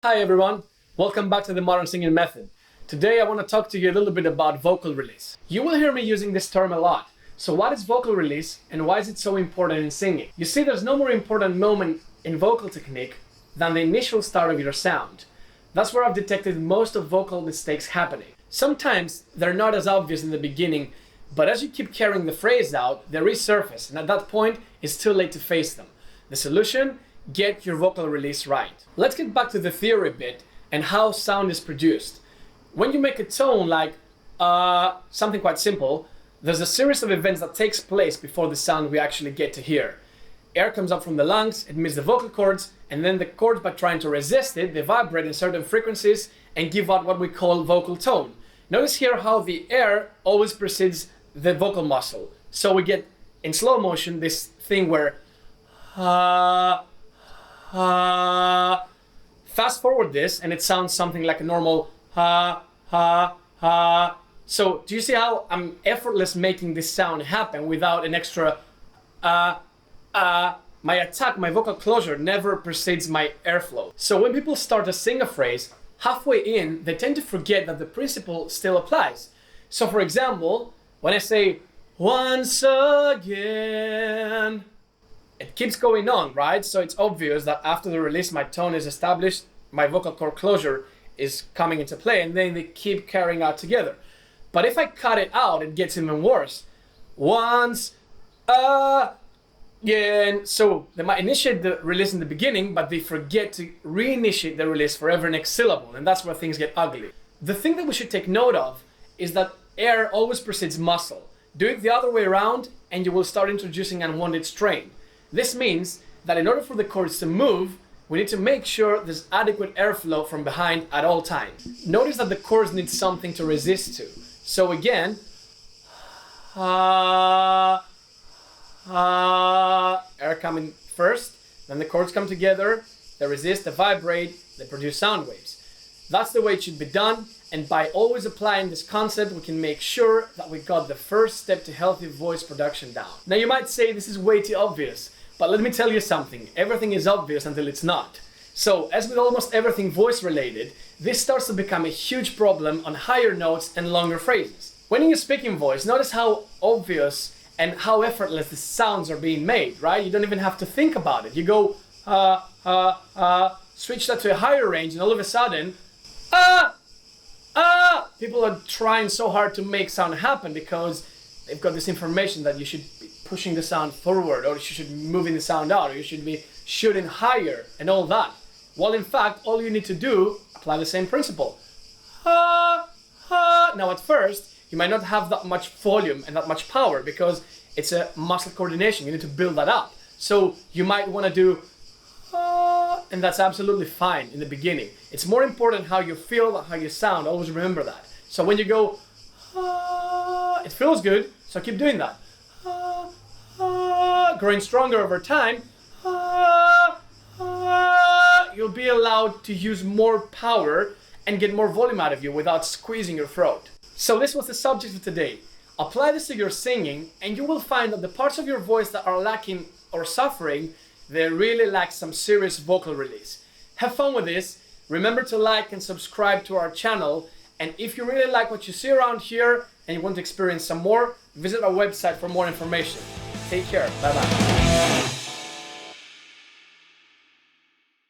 Hi everyone, welcome back to the Modern Singing Method. Today I want to talk to you a little bit about vocal release. You will hear me using this term a lot. So what is vocal release and why is it so important in singing? You see, there's no more important moment in vocal technique than the initial start of your sound. That's where I've detected most of vocal mistakes happening. Sometimes they're not as obvious in the beginning, but as you keep carrying the phrase out, they resurface, and at that point, it's too late to face them. The solution? Get your vocal release right. Let's get back to the theory bit and how sound is produced. When you make a tone like something quite simple, there's a series of events that takes place before the sound we actually get to hear. Air comes up from the lungs, it meets the vocal cords, and then the cords, by trying to resist it, they vibrate in certain frequencies and give out what we call vocal tone. Notice here how the air always precedes the vocal muscle. So we get, in slow motion, this thing where fast forward this and it sounds something like a normal So do you see how I'm effortless making this sound happen without an extra My attack, my vocal closure never precedes my airflow. So when people start to sing a phrase, halfway in, they tend to forget that the principle still applies. So for example, when I say, once again, it keeps going on, right? So it's obvious that after the release, my tone is established, my vocal cord closure is coming into play, and then they keep carrying out together. But if I cut it out, it gets even worse. Once again. So they might initiate the release in the beginning, but they forget to reinitiate the release for every next syllable, and that's where things get ugly. The thing that we should take note of is that air always precedes muscle. Do it the other way around, and you will start introducing unwanted strain. This means that in order for the chords to move, we need to make sure there's adequate airflow from behind at all times. Notice that the chords need something to resist to. So again, air coming first, then the chords come together, they resist, they vibrate, they produce sound waves. That's the way it should be done, and by always applying this concept, we can make sure that we got the first step to healthy voice production down. Now you might say this is way too obvious, but let me tell you something, everything is obvious until it's not. So, as with almost everything voice related, this starts to become a huge problem on higher notes and longer phrases. When you speak in voice, notice how obvious and how effortless the sounds are being made, right? You don't even have to think about it. You go, switch that to a higher range, and all of a sudden, people are trying so hard to make sound happen because they've got this information that you should be pushing the sound forward, or you should be moving the sound out, or you should be shooting higher, and all that. While in fact, all you need to do, apply the same principle. Now at first, you might not have that much volume and that much power because it's a muscle coordination. You need to build that up. So you might want to do and that's absolutely fine in the beginning. It's more important how you feel than how you sound. Always remember that. So when you go, it feels good, so keep doing that. Growing stronger over time, you'll be allowed to use more power and get more volume out of you without squeezing your throat. So this was the subject for today. Apply this to your singing and you will find that the parts of your voice that are lacking or suffering, they really lack some serious vocal release. Have fun with this. Remember to like and subscribe to our channel. And if you really like what you see around here and you want to experience some more, visit our website for more information. Take care. Bye-bye.